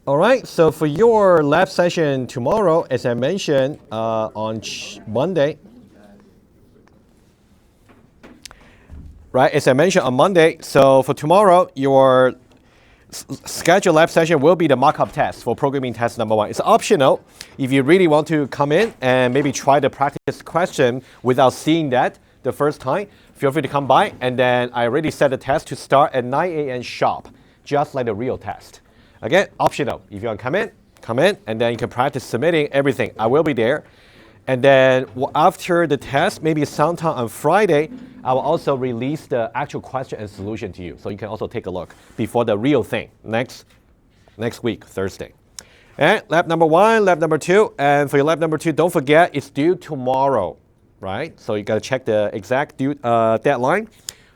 All right, so for your lab session tomorrow, as I mentioned on Monday, right? As I mentioned on Monday, so for tomorrow, your scheduled lab session will be the mock-up test for programming test number 1. It's optional. If you really want to come in and maybe try the practice question without seeing that the first time, feel free to come by. And then I already set the test to start at 9 a.m. sharp, just like the real test. Again, optional. If you want to come in, and then you can practice submitting everything. I will be there. And then after the test, maybe sometime on Friday, I will also release the actual question and solution to you. So you can also take a look before the real thing next week, Thursday. And lab number 1, lab number 2. And for your lab number 2, don't forget it's due tomorrow, right? So you got to check the exact due deadline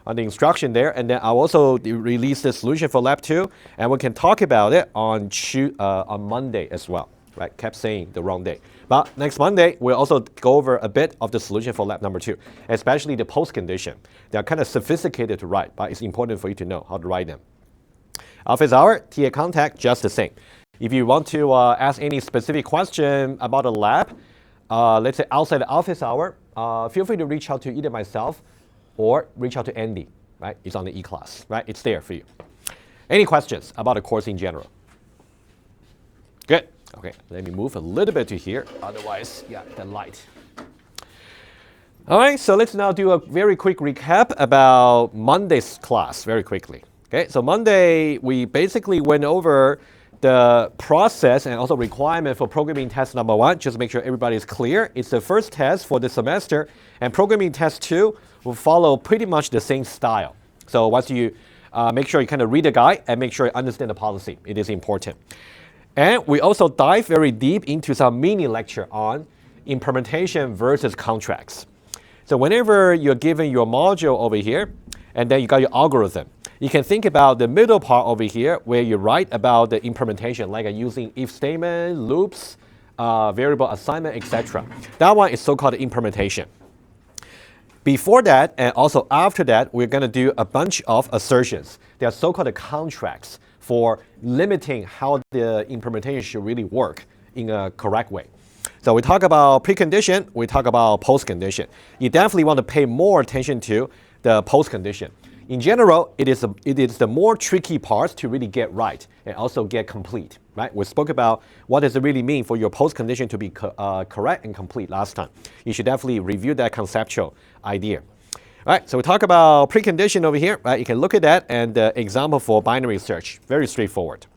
on the instruction there. And then I'll also release the solution for lab 2. And we can talk about it on Monday as well, right? Kept saying the wrong day. But next Monday, we'll also go over a bit of the solution for lab number 2, especially the post-condition. They are kind of sophisticated to write, but it's important for you to know how to write them. Office hour, TA contact, just the same. If you want to ask any specific question about a lab, let's say outside the office hour, feel free to reach out to either myself or reach out to Andy, right? It's on the E-class, right? It's there for you. Any questions about the course in general? Good. Okay, let me move a little bit to here. Otherwise, yeah, the light. All right, so let's now do a very quick recap about Monday's class very quickly. Okay, so Monday, we basically went over the process and also requirement for programming test number 1. Just make sure everybody is clear. It's the first test for the semester, and programming test 2 will follow pretty much the same style. So once you make sure you kind of read the guide and make sure you understand the policy. It is important. And we also dive very deep into some mini lecture on implementation versus contracts. So whenever you're given your module over here, and then you got your algorithm, you can think about the middle part over here where you write about the implementation, like using if statement, loops, variable assignment, etc. That one is so-called implementation. Before that, and also after that, we're going to do a bunch of assertions. They are so-called contracts for limiting how the implementation should really work in a correct way. So we talk about precondition, we talk about postcondition. You definitely want to pay more attention to the postcondition. In general, it is the more tricky parts to really get right and also get complete, right? We spoke about what does it really mean for your postcondition to be correct and complete last time. You should definitely review that conceptual idea. All right, so we talk about precondition over here, right? You can look at that and the example for binary search, very straightforward.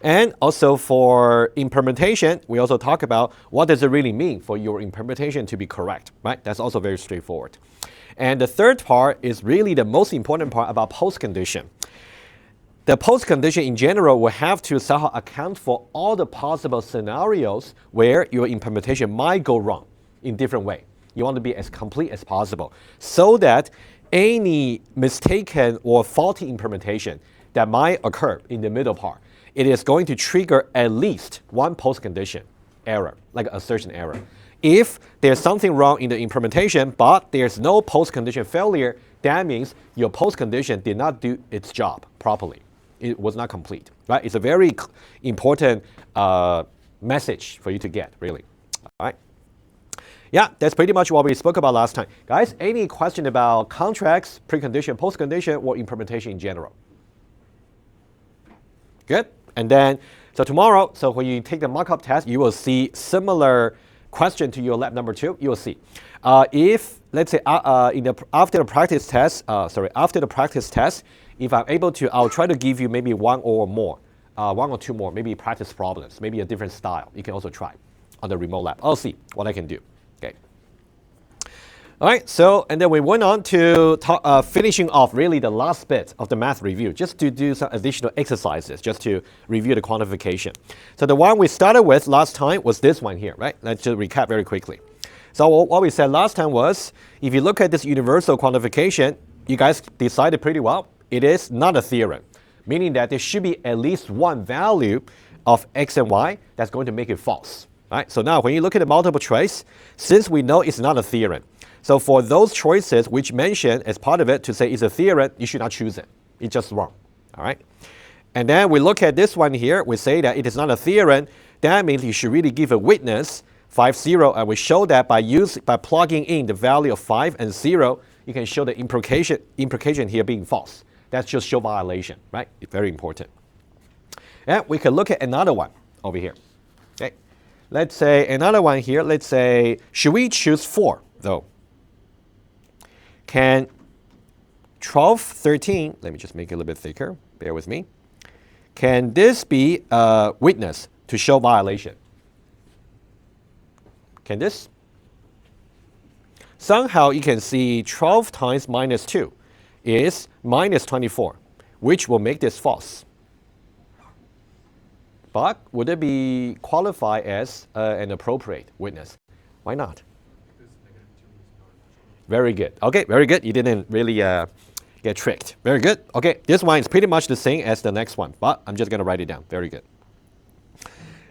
And also for implementation, we also talk about what does it really mean for your implementation to be correct, right? That's also very straightforward. And the third part is really the most important part about postcondition. The postcondition in general will have to somehow account for all the possible scenarios where your implementation might go wrong in different way. You want to be as complete as possible so that any mistaken or faulty implementation that might occur in the middle part, it is going to trigger at least one postcondition error, like assertion error. If there's something wrong in the implementation, but there's no postcondition failure, that means your postcondition did not do its job properly. It was not complete, right? It's a very important message for you to get, really. All right. Yeah, that's pretty much what we spoke about last time. Guys, any question about contracts, precondition, postcondition, or implementation in general? Good. And then, so tomorrow, so when you take the mock-up test, you will see similar question to your lab number 2. You will see. If, let's say, after the practice test, if I'm able to, I'll try to give you maybe one or two more, maybe practice problems, maybe a different style. You can also try on the remote lab. I'll see what I can do. Okay. All right, so, and then we went on to finishing off really the last bit of the math review, just to do some additional exercises, just to review the quantification. So the one we started with last time was this one here, right? Let's just recap very quickly. So what we said last time was, if you look at this universal quantification, you guys decided pretty well, it is not a theorem, meaning that there should be at least one value of x and y that's going to make it false. Right? So now when you look at the multiple choice, since we know it's not a theorem, so for those choices which mention as part of it to say it's a theorem, you should not choose it. It's just wrong. All right? And then we look at this one here. We say that it is not a theorem. That means you should really give a witness 5, 0. And we show that by plugging in the value of 5 and 0, you can show the implication here being false. That's just show violation, right? It's very important. And we can look at another one over here. Okay. Let's say another one here. Let's say, should we choose 4, though? Can 12, 13, let me just make it a little bit thicker. Bear with me. Can this be a witness to show violation? Can this? Somehow you can see 12 times minus 2 is minus 24, which will make this false. But would it be qualified as an appropriate witness? Why not? Very good. Okay, very good. You didn't really get tricked. Very good. Okay, this one is pretty much the same as the next one, but I'm just going to write it down. Very good.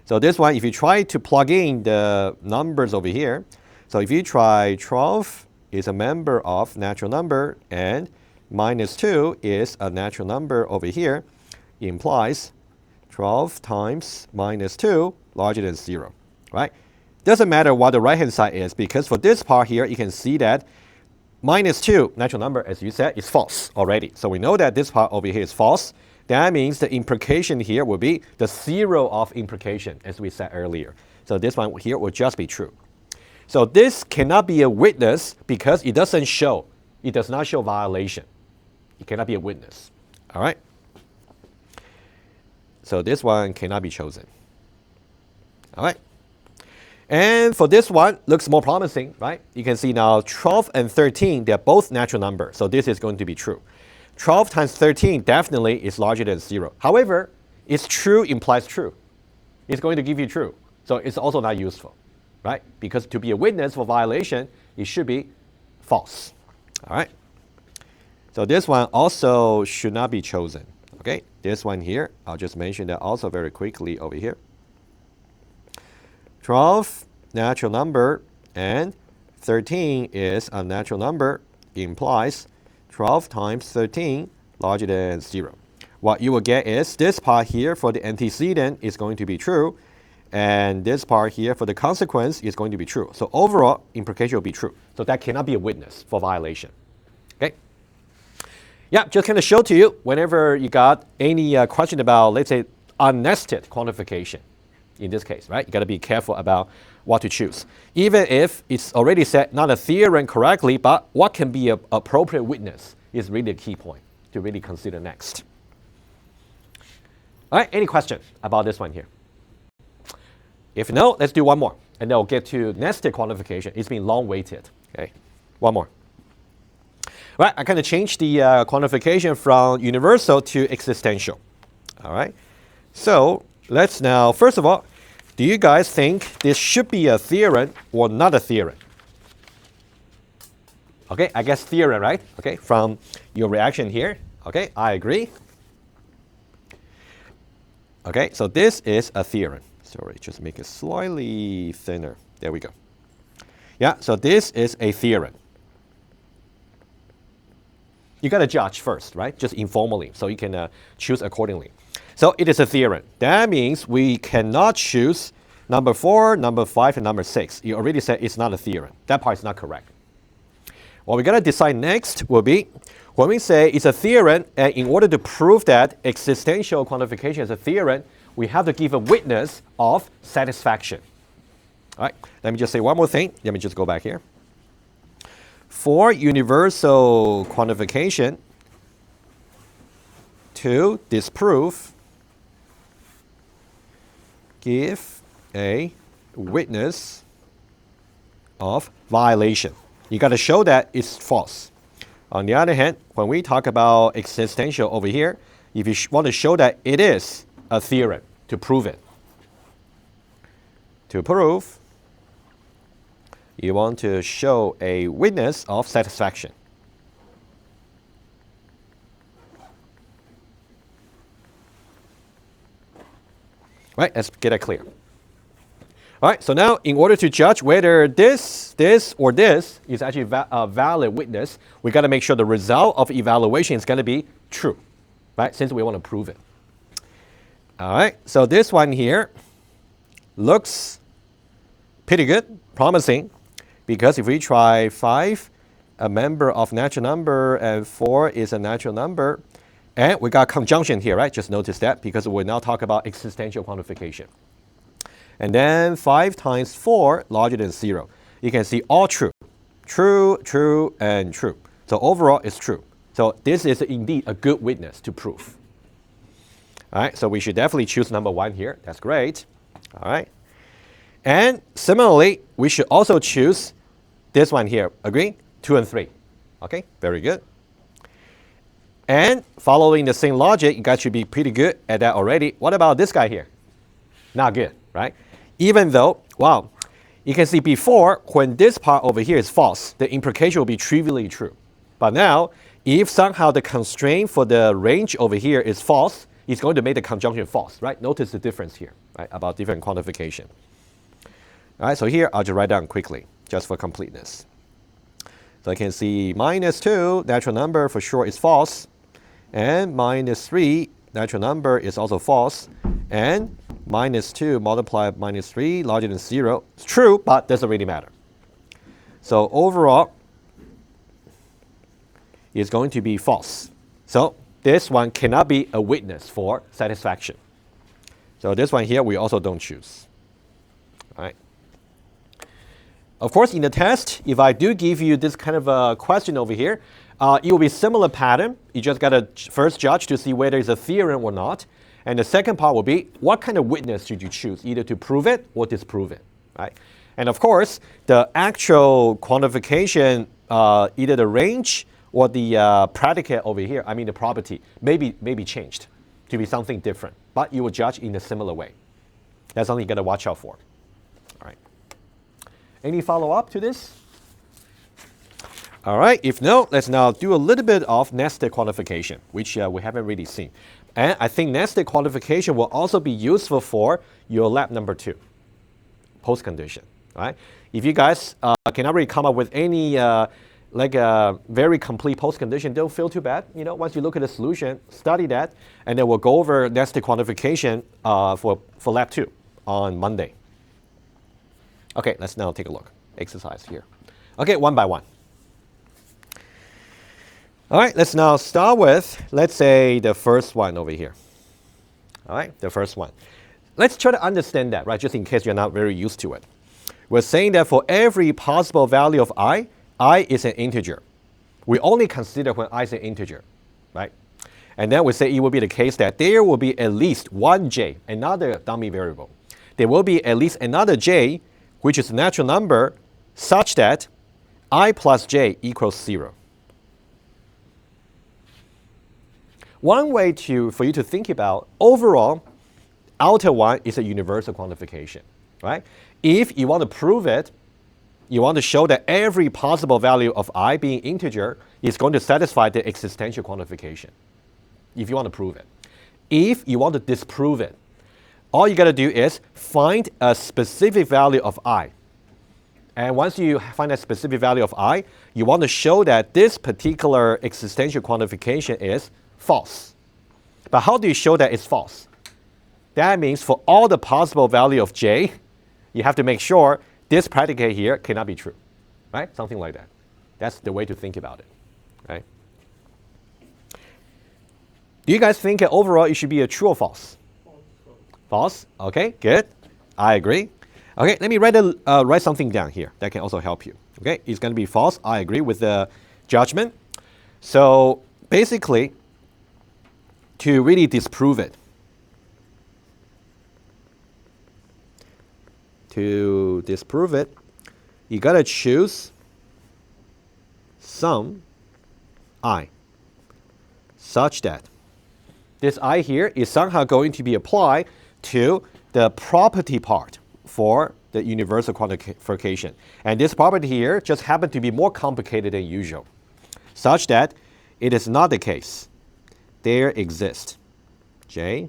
So this one, if you try to plug in the numbers over here, so if you try 12 is a member of natural number and minus 2 is a natural number over here, it implies 12 times minus 2 larger than 0, right? Doesn't matter what the right-hand side is, because for this part here, you can see that minus 2, natural number, as you said, is false already. So we know that this part over here is false. That means the implication here will be the 0 of implication, as we said earlier. So this one here will just be true. So this cannot be a witness because it does not show violation. It cannot be a witness. All right? So this one cannot be chosen. All right? And for this one, looks more promising, right? You can see now 12 and 13, they're both natural numbers. So this is going to be true. 12 times 13 definitely is larger than 0. However, it's true implies true. It's going to give you true. So it's also not useful, right? Because to be a witness for violation, it should be false. All right? So this one also should not be chosen. Okay? This one here, I'll just mention that also very quickly over here. 12, natural number, and 13 is a natural number, implies 12 times 13 larger than 0. What you will get is this part here for the antecedent is going to be true, and this part here for the consequence is going to be true. So overall, implication will be true. So that cannot be a witness for violation. Okay? Yeah, just kind of show to you whenever you got any question about, let's say, unnested quantification. In this case, right? You got to be careful about what to choose. Even if it's already said not a theorem correctly, but what can be an appropriate witness is really a key point to really consider next. All right, any question about this one here? If no, let's do one more, and then we'll get to nested quantification. It's been long waited. Okay, one more. All right, I kind of changed the quantification from universal to existential. All right, so let's now, first of all, do you guys think this should be a theorem or not a theorem? Okay, I guess theorem, right? Okay, from your reaction here. Okay, I agree. Okay, so this is a theorem. Sorry, just make it slightly thinner. There we go. Yeah, so this is a theorem. You got to judge first, right? Just informally, so you can choose accordingly. So it is a theorem. That means we cannot choose number 4, number 5, and number 6. You already said it's not a theorem. That part is not correct. What we're going to decide next will be, when we say it's a theorem, and in order to prove that existential quantification is a theorem, we have to give a witness of satisfaction. All right, let me just say one more thing. Let me just go back here. For universal quantification, to disprove, give a witness of violation. You got to show that it's false. On the other hand, when we talk about existential over here, if you want to show that it is a theorem, to prove it. To prove, you want to show a witness of satisfaction. Right, let's get that clear. All right, so now in order to judge whether this, or this is actually a valid witness, we got to make sure the result of evaluation is going to be true, right, since we want to prove it. All right, so this one here looks pretty good, promising, because if we try 5, a member of natural number, and 4 is a natural number, and we got conjunction here, right? Just notice that, because we're now talking about existential quantification. And then 5 times 4 larger than 0. You can see all true. True, true, and true. So overall, it's true. So this is indeed a good witness to proof. All right, so we should definitely choose number 1 here. That's great. All right. And similarly, we should also choose this one here. Agree? 2 and 3. Okay, very good. And following the same logic, you guys should be pretty good at that already. What about this guy here? Not good, right? Even though, wow, you can see before, when this part over here is false, the implication will be trivially true. But now, if somehow the constraint for the range over here is false, it's going to make the conjunction false, right? Notice the difference here, right, about different quantification. All right, so here I'll just write down quickly, just for completeness. So I can see -2, natural number for sure is false, and -3, natural number is also false, and -2 multiplied by -3 larger than 0. It's true, but doesn't really matter. So overall, it's going to be false. So this one cannot be a witness for satisfaction. So this one here, we also don't choose. All right. Of course, in the test, if I do give you this kind of a question over here, it will be similar pattern. You just got to first judge to see whether it's a theorem or not. And the second part will be, what kind of witness should you choose, either to prove it or disprove it, right? And of course, the actual quantification, either the range or the predicate over here, I mean the property, may be changed to be something different. But you will judge in a similar way. That's something you got to watch out for. All right. Any follow-up to this? All right, if no, let's now do a little bit of nested quantification, which we haven't really seen. And I think nested quantification will also be useful for your lab number 2, post-condition. Right? If you guys cannot really come up with any like a very complete post-condition, don't feel too bad. You know, once you look at the solution, study that, and then we'll go over nested quantification for lab 2 on Monday. Okay, let's now take a look. Exercise here. Okay, one by one. All right, let's now start with, let's say, the first one over here. All right, the first one. Let's try to understand that, right, just in case you're not very used to it. We're saying that for every possible value of I is an integer. We only consider when I is an integer, right? And then we say it will be the case that there will be at least one j, another dummy variable. There will be at least another j, which is a natural number, such that I plus j equals 0. One way for you to think about, overall, alpha 1 is a universal quantification, right? If you want to prove it, you want to show that every possible value of I being integer is going to satisfy the existential quantification, if you want to prove it. If you want to disprove it, all you got to do is find a specific value of I. And once you find a specific value of I, you want to show that this particular existential quantification is false. But how do you show that it's false? That means for all the possible value of j, you have to make sure this predicate here cannot be true, right? Something like that. That's the way to think about it, right? Do you guys think that overall it should be a true or false? False. Okay, good. I agree. Okay, let me write something down here that can also help you. Okay, it's going to be false. I agree with the judgment. So basically, to really disprove it, you got to choose some I such that this I here is somehow going to be applied to the property part for the universal quantification. And this property here just happens to be more complicated than usual, such that it is not the case. There exists j,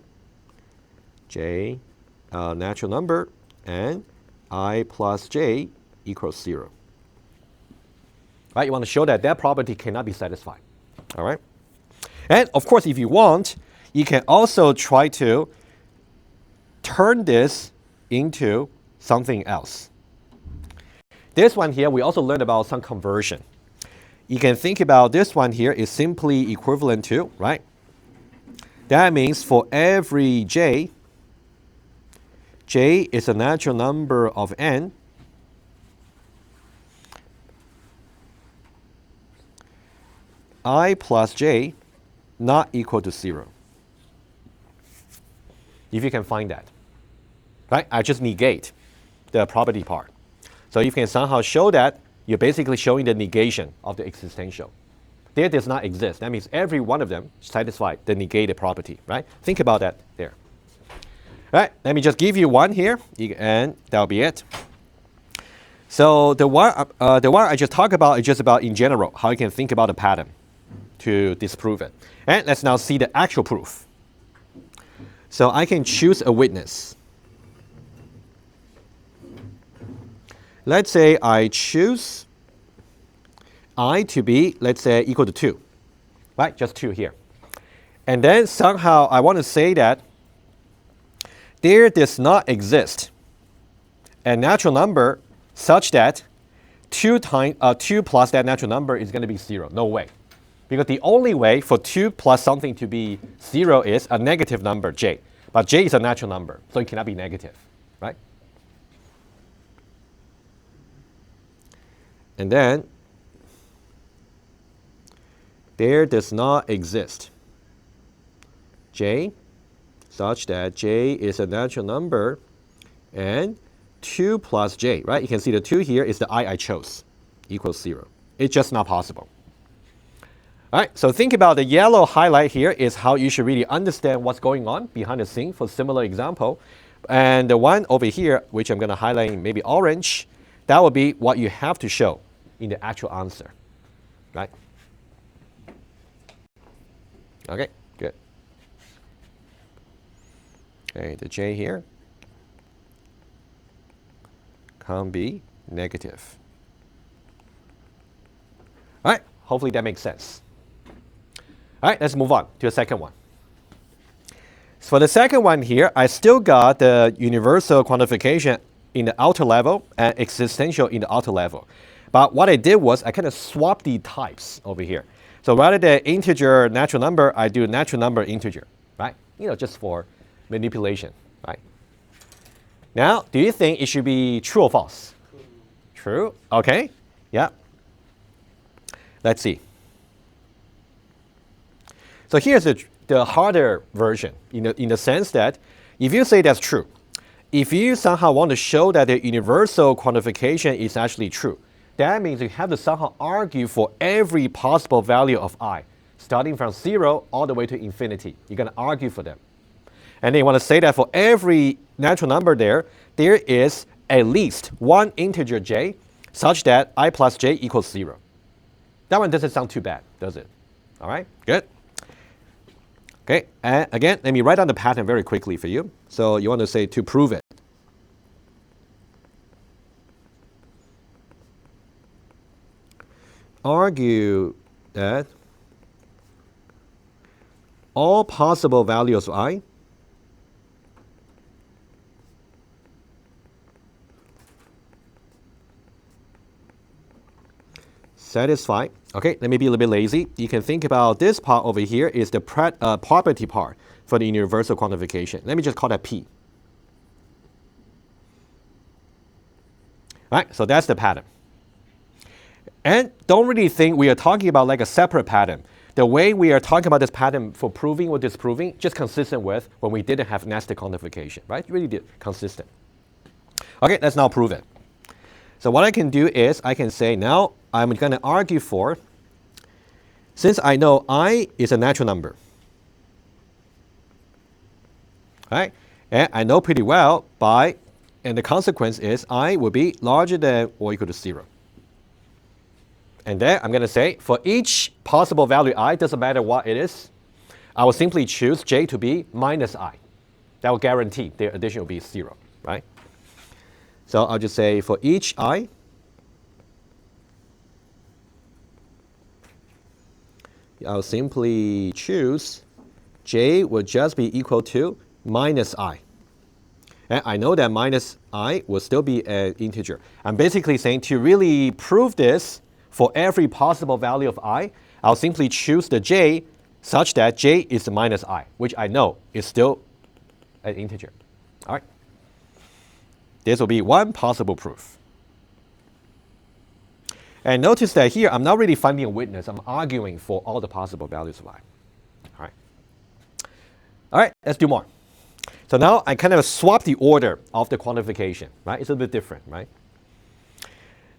natural number, and I plus j equals 0. Right? You want to show that that property cannot be satisfied. All right? And of course, if you want, you can also try to turn this into something else. This one here, we also learned about some conversion. You can think about this one here is simply equivalent to, right? That means for every j is a natural number of n, I plus j not equal to 0. If you can find that, right? I just negate the property part. So if you can somehow show that, you're basically showing the negation of the existential. There does not exist. That means every one of them satisfy the negated property, right? Think about that there. All right, let me just give you one here, and that'll be it. So the one I just talked about is just about in general, how you can think about a pattern to disprove it. And let's now see the actual proof. So I can choose a witness. Let's say I choose I to be, let's say, equal to 2, right? Just 2 here. And then somehow I want to say that there does not exist a natural number such that 2 plus that natural number is going to be 0. No way. Because the only way for 2 plus something to be 0 is a negative number, j. But j is a natural number, so it cannot be negative, right? And then there does not exist j such that j is a natural number and 2 plus j, right? You can see the 2 here is the I chose equals 0. It's just not possible. All right, so think about the yellow highlight here is how you should really understand what's going on behind the scene for similar example. And the one over here, which I'm going to highlight in maybe orange, that will be what you have to show in the actual answer, right? Okay, good. Okay, the j here can be negative. All right, hopefully that makes sense. All right, let's move on to the second one. So for the second one here, I still got the universal quantification in the outer level and existential in the outer level. But what I did was I kind of swapped the types over here. So rather than integer natural number, I do natural number integer, right? You know, just for manipulation, right? Now, do you think it should be true or false? True. Okay. Yeah. Let's see. So here's the harder version in the sense that if you say that's true, if you somehow want to show that the universal quantification is actually true, that means you have to somehow argue for every possible value of I, starting from 0 all the way to infinity. You're going to argue for them. And then you want to say that for every natural number there is at least one integer j such that I plus j equals 0. That one doesn't sound too bad, does it? All right, good. Okay, and again, let me write down the pattern very quickly for you. So you want to say to prove it. Argue that all possible values of I satisfy. Okay, let me be a little bit lazy. You can think about this part over here is the property part for the universal quantification. Let me just call that P. All right, so that's the pattern. And don't really think we are talking about like a separate pattern. The way we are talking about this pattern for proving or disproving, just consistent with when we didn't have nested quantification, right? Really did consistent. Okay, let's now prove it. So what I can do is I can say now I'm going to argue for, since I know I is a natural number, right? And I know pretty well and the consequence is I will be larger than or equal to 0. And then I'm going to say for each possible value I, doesn't matter what it is, I will simply choose j to be minus I. That will guarantee their addition will be 0, right? So I'll just say for each I, I'll simply choose j will just be equal to minus I. And I know that minus I will still be an integer. I'm basically saying to really prove this for every possible value of I, I'll simply choose the j such that j is the minus I, which I know is still an integer. All right. This will be one possible proof. And notice that here, I'm not really finding a witness. I'm arguing for all the possible values of I. All right. All right, let's do more. So now I kind of swap the order of the quantification, right? It's a bit different, right?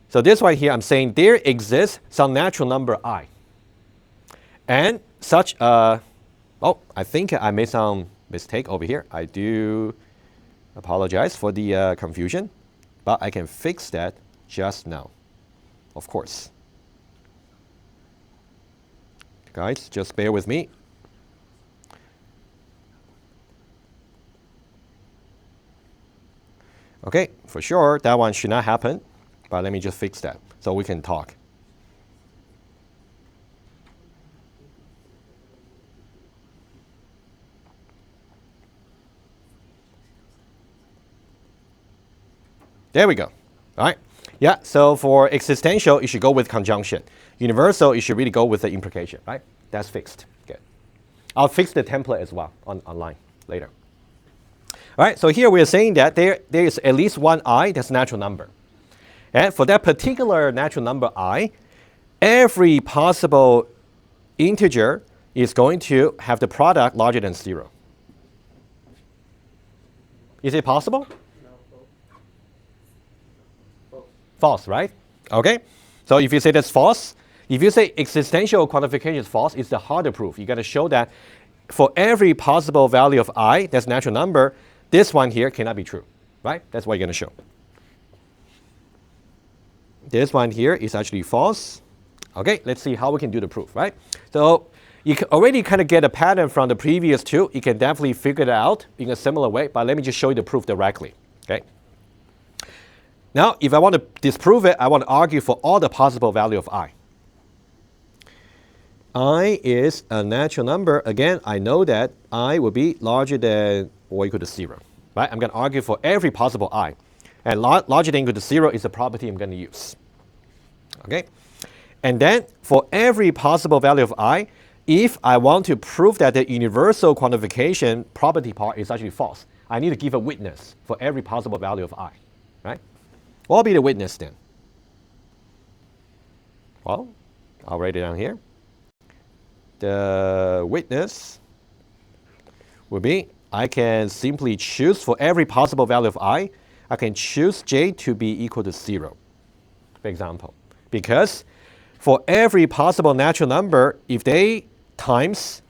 So this one here, I'm saying there exists some natural number I. And such a, oh, I think I made some mistake over here. I do apologize for the confusion, but I can fix that just now, of course. Guys, just bear with me. Okay, for sure, that one should not happen, but let me just fix that so we can talk. There we go. All right. Yeah, so for existential, you should go with conjunction. Universal, you should really go with the implication, right? That's fixed. Good. I'll fix the template as well online later. All right, so here we are saying that there is at least one I that's a natural number. And for that particular natural number I, every possible integer is going to have the product larger than 0. Is it possible? False, right? Okay. So if you say that's false, if you say existential quantification is false, it's the harder proof. You got to show that for every possible value of I, that's natural number, this one here cannot be true, right? That's what you're going to show. This one here is actually false. Okay, let's see how we can do the proof, right? So you can already kind of get a pattern from the previous two. You can definitely figure it out in a similar way, but let me just show you the proof directly, okay? Now, if I want to disprove it, I want to argue for all the possible value of I. I is a natural number. Again, I know that I will be larger than or equal to 0. Right? I'm going to argue for every possible I. And larger than or equal to 0 is a property I'm going to use. Okay? And then for every possible value of I, if I want to prove that the universal quantification property part is actually false, I need to give a witness for every possible value of I. Right? What will be the witness then? Well, I'll write it down here. The witness will be, I can simply choose for every possible value of I can choose j to be equal to 0, for example. Because for every possible natural number, if they times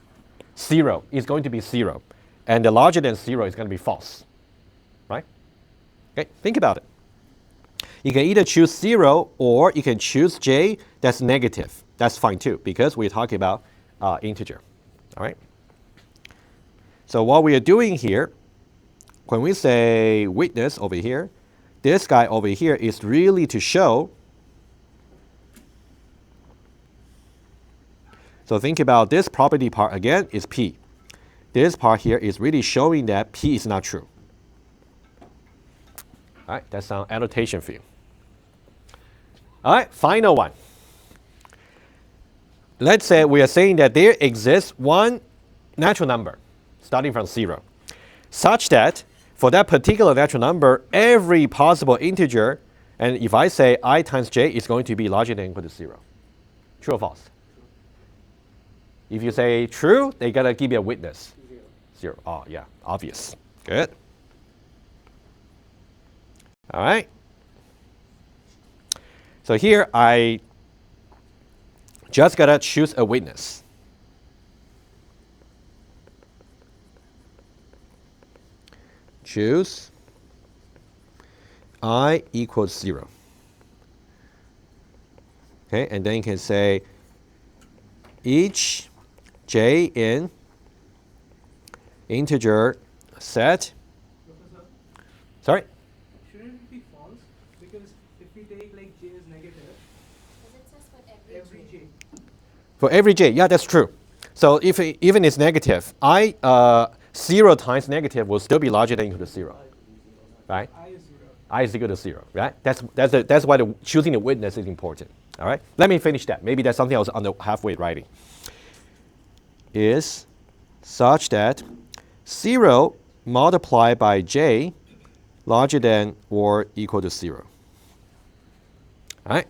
0, it's going to be 0. And the larger than 0 is going to be false. Right? Okay, think about it. You can either choose 0 or you can choose j that's negative. That's fine too, because we're talking about integer. All right? So what we are doing here, when we say witness over here, this guy over here is really to show. So think about this property part again is P. This part here is really showing that P is not true. All right, that's some annotation for you. All right, final one. Let's say we are saying that there exists one natural number starting from 0, such that for that particular natural number, every possible integer, and if I say I times j is going to be larger than or equal to 0. True or false? If you say true, they got to give you a witness. 0. Oh, yeah, obvious. Good. All right. So here I just got to choose a witness. Choose I equals 0. Okay, and then you can say each j in integer set. Sorry? Shouldn't it be false? Because if we take like j as negative, It says for every j. For every j, yeah, that's true. So if even it's negative, 0 times negative will still be larger than or equal to 0. right? I is 0. I is equal to 0, right? That's why choosing the witness is important, all right? Let me finish that. Maybe that's something I was on the halfway writing. Is such that 0 multiplied by j larger than or equal to 0. All right?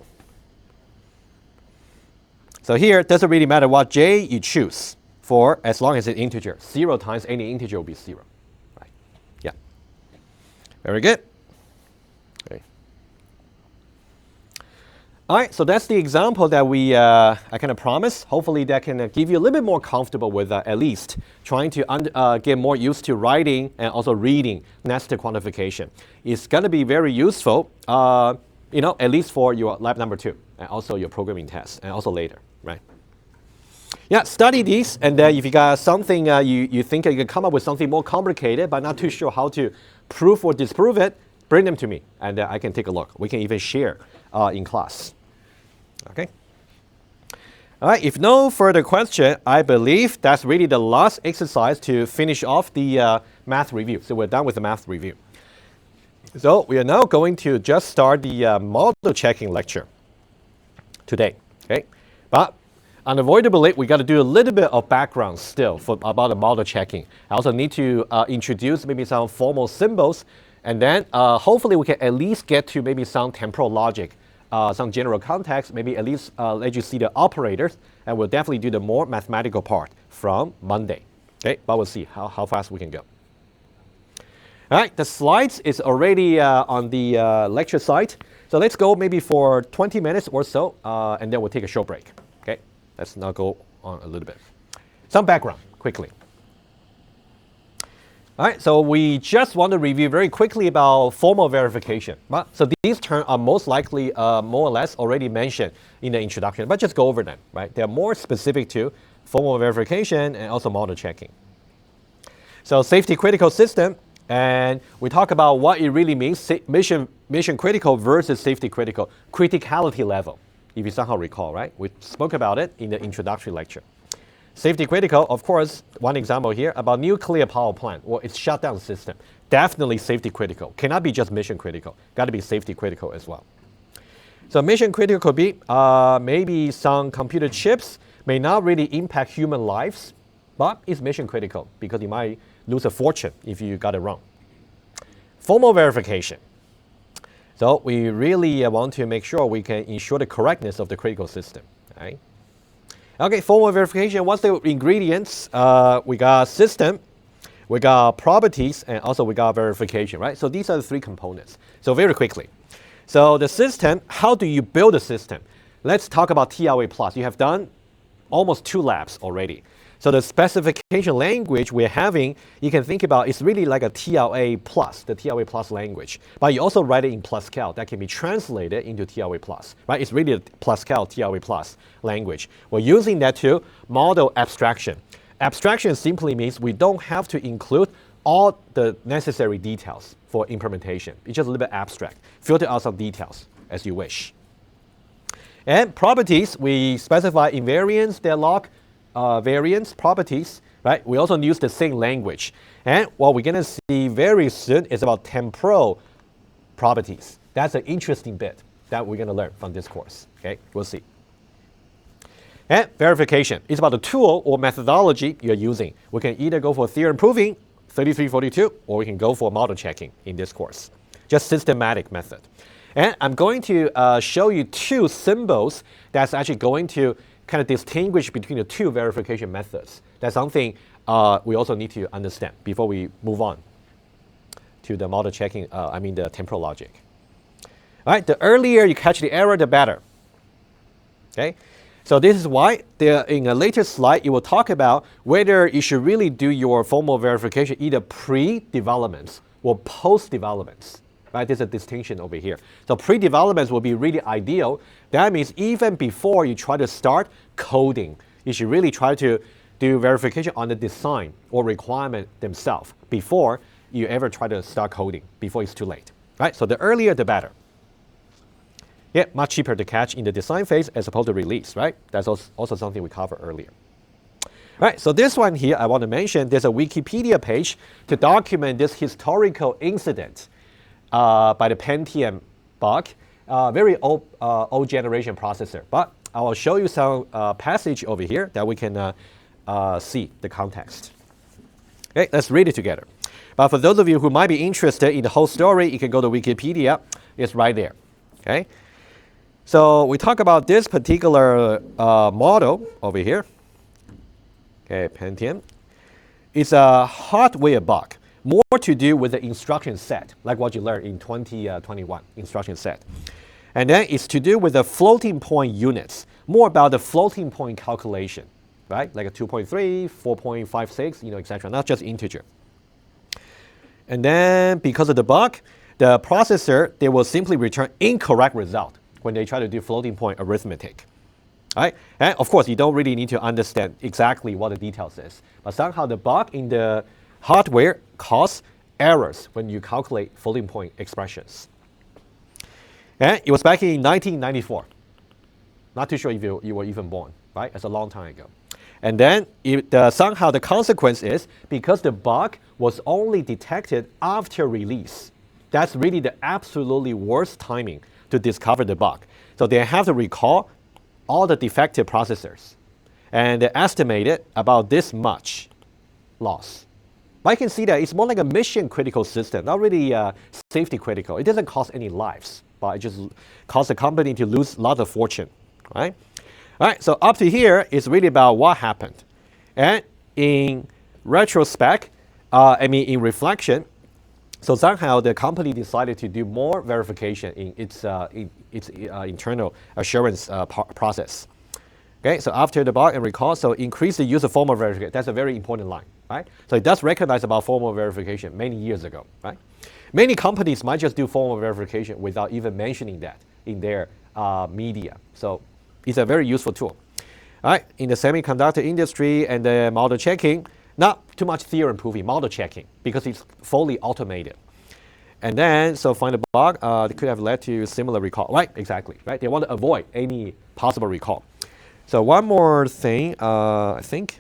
So here, it doesn't really matter what j you choose for as long as it's integer. 0 times any integer will be 0. Right? Yeah. Very good. Okay. All right, so that's the example that I kind of promised. Hopefully that can give you a little bit more comfortable with at least trying to get more used to writing and also reading nested quantification. It's going to be very useful, at least for your lab number 2 and also your programming test and also later, right? Yeah, study these, and then if you got something you think you can come up with something more complicated but not too sure how to prove or disprove it, bring them to me, and I can take a look. We can even share in class. Okay. All right, if no further question, I believe that's really the last exercise to finish off the math review. So we're done with the math review. So we are now going to just start the model checking lecture today. Okay, but unavoidably, we got to do a little bit of background still about the model checking. I also need to introduce maybe some formal symbols, and then hopefully we can at least get to maybe some temporal logic, some general context, maybe at least let you see the operators, and we'll definitely do the more mathematical part from Monday. Okay, but we'll see how fast we can go. All right, the slides is already on the lecture site. So let's go maybe for 20 minutes or so, and then we'll take a short break. Okay, let's now go on a little bit. Some background, quickly. All right, so we just want to review very quickly about formal verification. So these terms are most likely more or less already mentioned in the introduction, but just go over them, right? They're more specific to formal verification and also model checking. So safety critical system, and we talk about what it really means, mission critical versus safety critical, criticality level, if you somehow recall, right? We spoke about it in the introductory lecture. Safety critical, of course, one example here about nuclear power plant or its shutdown system. Definitely safety critical. Cannot be just mission critical. Got to be safety critical as well. So mission critical could be maybe some computer chips may not really impact human lives, but it's mission critical because you might lose a fortune if you got it wrong. Formal verification. So we really want to make sure we can ensure the correctness of the critical system, right? Okay, formal verification, what's the ingredients? We got system, we got properties, and also we got verification, right? So these are the 3 components. So very quickly. So the system, how do you build a system? Let's talk about TLA plus. You have done almost 2 labs already. So the specification language we're having, you can think about it's really like a TLA plus, the TLA plus language. But you also write it in Pascal that can be translated into TLA plus, right? It's really a Pascal TLA plus language. We're using that to model abstraction. Abstraction simply means we don't have to include all the necessary details for implementation. It's just a little bit abstract. Filter out some details as you wish. And properties, we specify invariance, deadlock, variance, properties, right? We also use the same language. And what we're going to see very soon is about temporal properties. That's an interesting bit that we're going to learn from this course. Okay, we'll see. And verification is about the tool or methodology you're using. We can either go for theorem proving, 3342, or we can go for model checking in this course. Just systematic method. And I'm going to show you 2 symbols that's actually going to kind of distinguish between the 2 verification methods. That's something we also need to understand before we move on to the model checking, the temporal logic. All right, the earlier you catch the error, the better. Okay, so this is why in a later slide, it will talk about whether you should really do your formal verification either pre-developments or post-developments. Right, there's a distinction over here. So pre-developments will be really ideal. That means even before you try to start coding, you should really try to do verification on the design or requirement themselves before you ever try to start coding, before it's too late. Right, so the earlier the better. Yeah, much cheaper to catch in the design phase as opposed to release, right? That's also something we covered earlier. Right, so this one here I want to mention, there's a Wikipedia page to document this historical incident. by the Pentium bug, very old generation processor. But I will show you some passage over here that we can see the context. Okay, let's read it together. But for those of you who might be interested in the whole story, you can go to Wikipedia. It's right there. Okay. So we talk about this particular model over here. Okay, Pentium. It's a hardware bug, more to do with the instruction set, like what you learned in 2021 instruction set. And then it's to do with the floating point units, more about the floating point calculation, right? Like a 2.3, 4.56, etc., not just integer. And then because of the bug, the processor, they will simply return incorrect result when they try to do floating point arithmetic. Right? And of course, you don't really need to understand exactly what the details is. But somehow the bug in the hardware cause errors when you calculate floating point expressions. And it was back in 1994. Not too sure if you were even born, right? It's a long time ago. And then somehow the consequence is because the bug was only detected after release. That's really the absolutely worst timing to discover the bug. So they have to recall all the defective processors. And they estimated about this much loss. But I can see that it's more like a mission critical system, not really safety critical. It doesn't cost any lives, but it just caused the company to lose a lot of fortune, right? All right, so up to here is really about what happened. And in retrospect, in reflection, so somehow the company decided to do more verification in its internal assurance process. Okay, so after the bug and recall, so increase the use of formal verification. That's a very important line, right? So it does recognize about formal verification many years ago, right? Many companies might just do formal verification without even mentioning that in their media. So it's a very useful tool. All right, in the semiconductor industry and the model checking, not too much theorem proving, model checking, because it's fully automated. And then, so find a bug, it could have led to similar recall. Right, exactly, right? They want to avoid any possible recall. So one more thing, I think,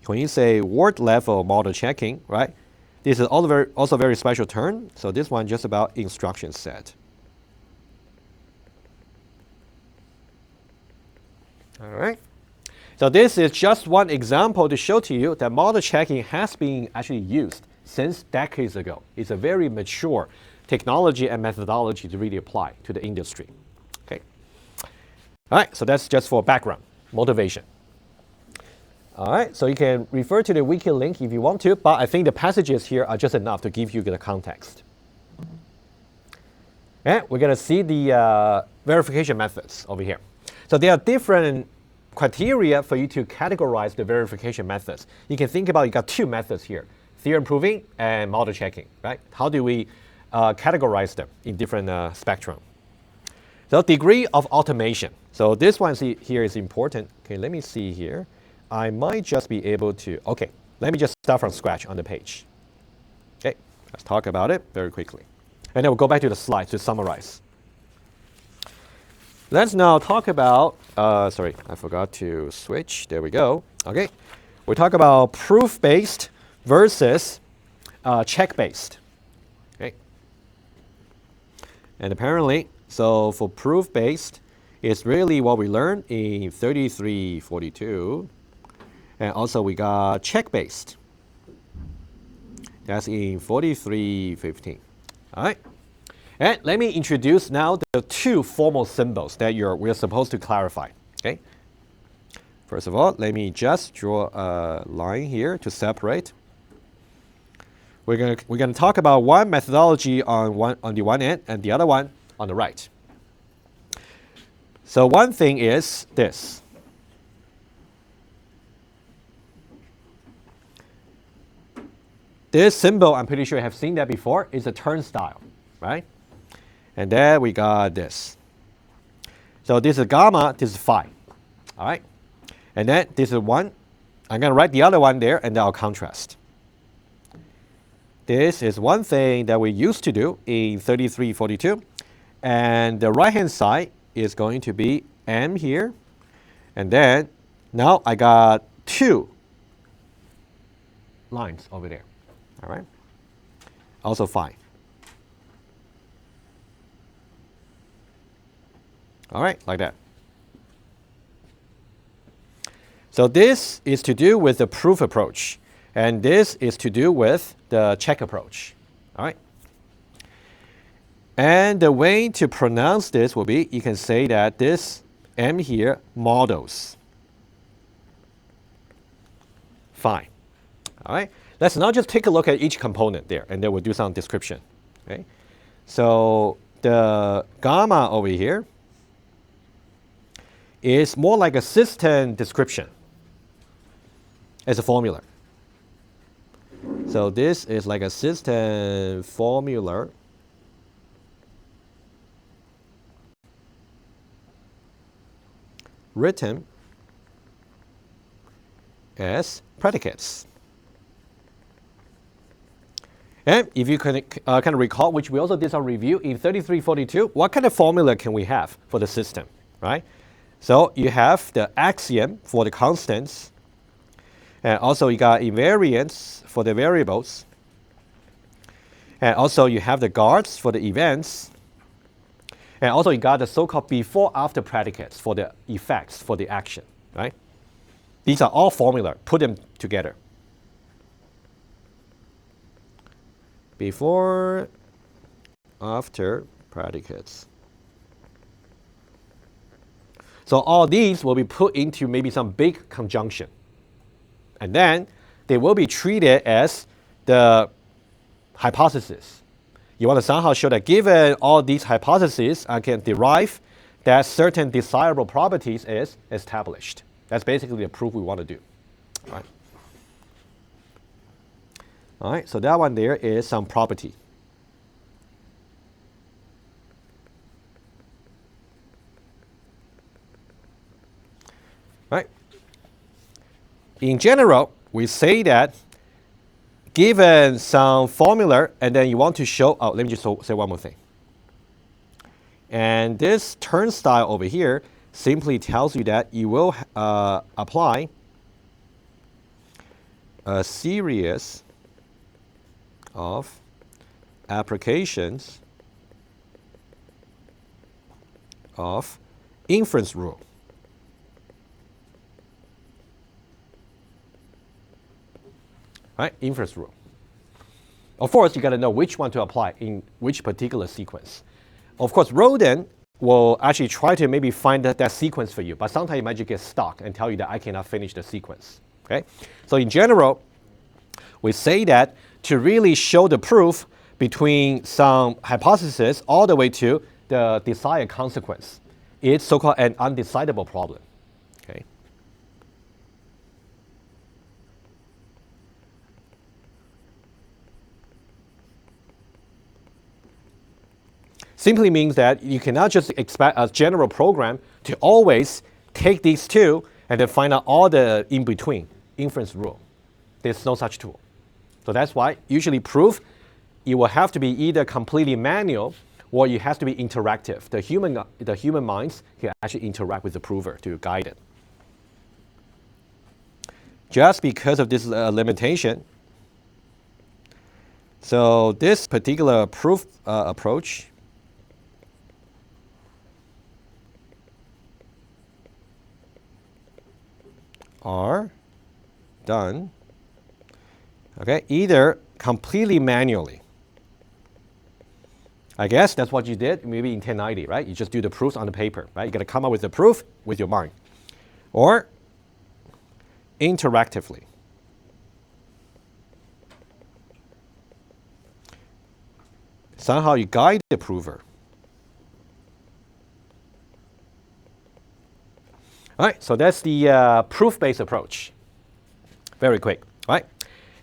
when you say word level model checking, right? This is also very special term. So this one just about instruction set. All right. So this is just one example to show to you that model checking has been actually used since decades ago. It's a very mature technology and methodology to really apply to the industry. Okay. All right, so that's just for background, motivation. All right, so you can refer to the wiki link if you want to, but I think the passages here are just enough to give you the context. And we're going to see the verification methods over here. So there are different criteria for you to categorize the verification methods. You can think about, you got two methods here, theorem proving and model checking, right? How do we categorize them in different spectrum? So degree of automation. So this one here is important. Okay, let me see here. I might just be able to, okay, let me just start from scratch on the page. Okay, let's talk about it very quickly. And then we'll go back to the slides to summarize. Let's now talk about, sorry, I forgot to switch. There we go. Okay, we talk about proof-based versus check-based. Okay, and apparently, so for proof-based, it's really what we learned in 3342, and also we got check-based. That's in 4315. All right. And let me introduce now the two formal symbols that we're supposed to clarify. Okay. First of all, let me just draw a line here to separate. We're gonna talk about one methodology on the one end and the other one on the right. So one thing is this. This symbol, I'm pretty sure you have seen that before, is a turnstile, right? And then we got this. So this is gamma, this is phi. All right. And then this is 1. I'm going to write the other one there, and then I'll contrast. This is one thing that we used to do in 3342. And the right-hand side is going to be M here. And then now I got 2 lines over there. All right. Also phi. All right, like that. So this is to do with the proof approach, and this is to do with the check approach. All right. And the way to pronounce this will be, you can say that this M here models. Fine. All right. Let's now just take a look at each component there, and then we'll do some description. Okay. So the gamma over here is more like a system description as a formula. So this is like a system formula written as predicates. And if you can kind of recall, which we also did some review in 3342, what kind of formula can we have for the system, right? So you have the axiom for the constants, and also you got invariance for the variables, and also you have the guards for the events, and also you got the so-called before-after predicates for the effects for the action, right? These are all formula. Put them together. Before, after predicates. So all these will be put into maybe some big conjunction. And then they will be treated as the hypothesis. You want to somehow show that given all these hypotheses, I can derive that certain desirable properties is established. That's basically the proof we want to do. All right. All right, so that one there is some property. Right. In general, we say that given some formula, and then you want to show, oh, let me just say one more thing. And this turnstile over here simply tells you that you will apply a series of applications of inference rule. Right, inference rule. Of course, you got to know which one to apply in which particular sequence. Of course, Rodin will actually try to maybe find that sequence for you, but sometimes it might just get stuck and tell you that I cannot finish the sequence. Okay, so in general, we say that to really show the proof between some hypothesis all the way to the desired consequence, it's so-called an undecidable problem. Okay. Simply means that you cannot just expect a general program to always take these two and then find out all the in-between inference rule. There's no such tool. So that's why usually proof, it will have to be either completely manual or it has to be interactive. The human minds can actually interact with the prover to guide it. Just because of this limitation, so this particular proof approach are done, okay, either completely manually. I guess that's what you did maybe in 1090, right? You just do the proofs on the paper, right? You got to come up with the proof with your mind. Or interactively. Somehow you guide the prover. All right, so that's the proof-based approach. Very quick, all right?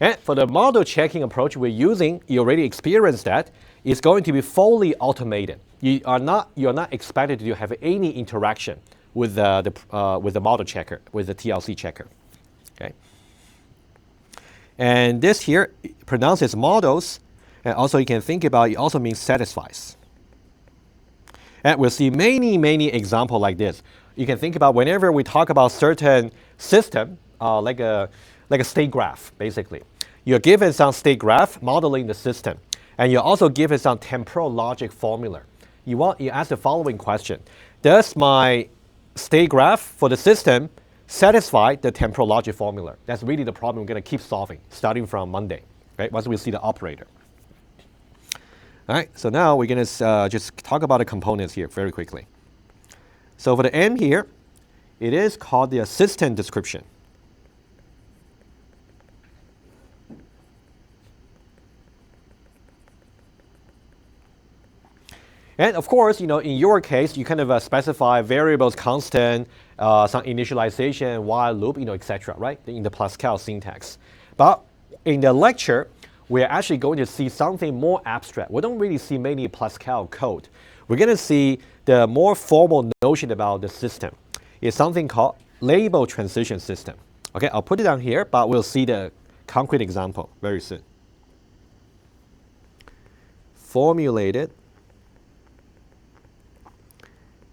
And for the model checking approach we're using, you already experienced that, it's going to be fully automated. You're not expected to have any interaction with the model checker, with the TLC checker, okay? And this here pronounces models, and also you can think about it also means satisfies. And we'll see many, many examples like this. You can think about whenever we talk about certain system, like a state graph, basically. You're given some state graph modeling the system, and you're also given some temporal logic formula. You ask the following question: does my state graph for the system satisfy the temporal logic formula? That's really the problem we're going to keep solving starting from Monday, right? Once we see the operator. All right, so now we're going to just talk about the components here very quickly. So for the M here, it is called the assistant description. And of course, in your case, you kind of specify variables, constant, some initialization, while loop, etc., right? In the Pascal syntax. But in the lecture, we're actually going to see something more abstract. We don't really see many Pascal code. We're going to see the more formal notion about the system. It's something called label transition system. Okay, I'll put it down here, but we'll see the concrete example very soon. Formulated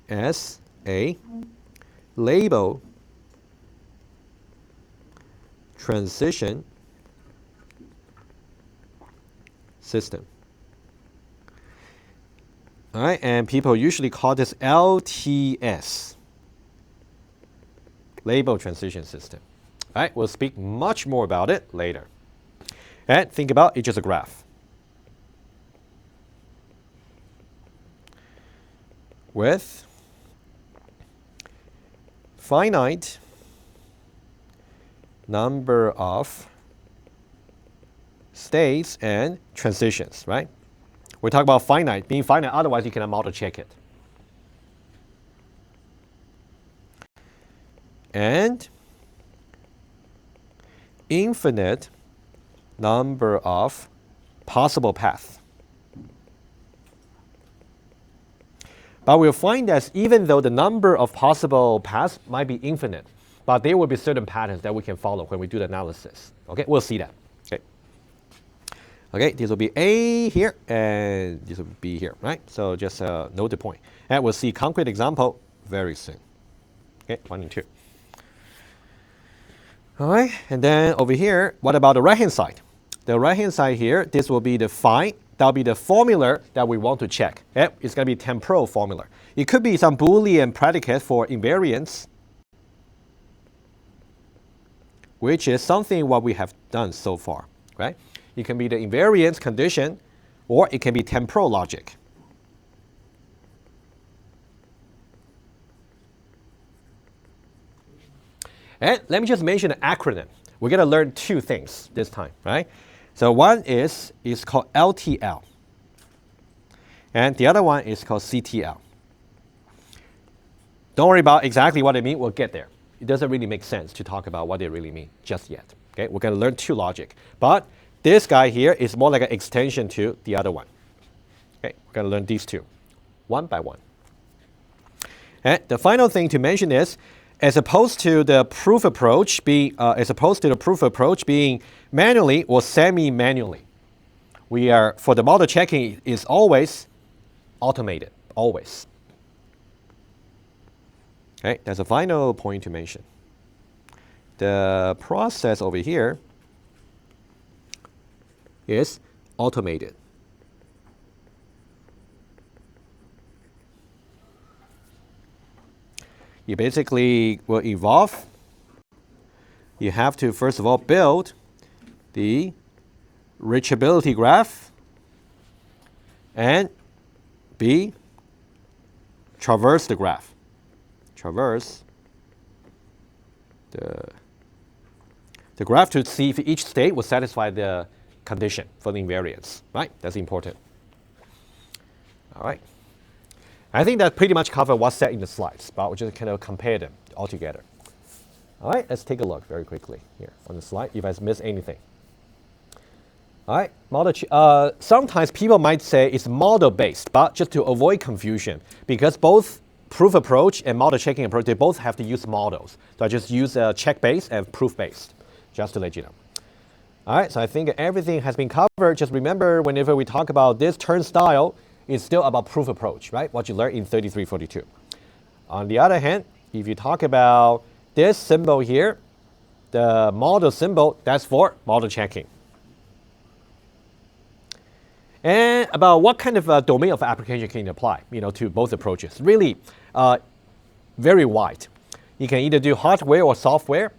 as a label transition system. All right, and people usually call this LTS, label transition system. All right, we'll speak much more about it later. And think about it's just a graph with finite number of states and transitions, right? We talk about finite, being finite, otherwise you cannot model check it. And infinite number of possible paths. But we'll find that even though the number of possible paths might be infinite, but there will be certain patterns that we can follow when we do the analysis. Okay, we'll see that. Okay. Okay, this will be A here, and this will be B here, right? So just note the point. And we'll see concrete example very soon. Okay, 1 and 2. All right, and then over here, what about the right-hand side? The right-hand side here, this will be the phi. That'll be the formula that we want to check. Okay? It's going to be temporal formula. It could be some Boolean predicate for invariance, which is something what we have done so far, right? It can be the invariance condition, or it can be temporal logic. And let me just mention an acronym. We're going to learn 2 things this time, right? So one is called LTL, and the other one is called CTL. Don't worry about exactly what they mean. We'll get there. It doesn't really make sense to talk about what they really mean just yet. Okay, we're going to learn 2 logic, but this guy here is more like an extension to the other one. Okay, we're going to learn these 2, one by one. And the final thing to mention is, as opposed to the proof approach being manually or semi-manually, we are, for the model checking, is always automated, always. Okay, that's a final point to mention. The process over here is automated. You basically will involve, you have to first of all build the reachability graph and B, traverse the graph. Traverse the graph to see if each state will satisfy the condition for the invariance, right? That's important. All right. I think that pretty much covers what's said in the slides, but we'll just kind of compare them all together. All right, let's take a look very quickly here on the slide if I miss anything. All right, sometimes people might say it's model-based, but just to avoid confusion, because both proof approach and model checking approach, they both have to use models. So I just use check-based and proof-based, just to let you know. All right, so I think everything has been covered. Just remember, whenever we talk about this turnstile, it's still about proof approach, right? What you learned in 3342. On the other hand, if you talk about this symbol here, the model symbol, that's for model checking. And about what kind of domain of application can you apply, to both approaches. Really very wide. You can either do hardware or software,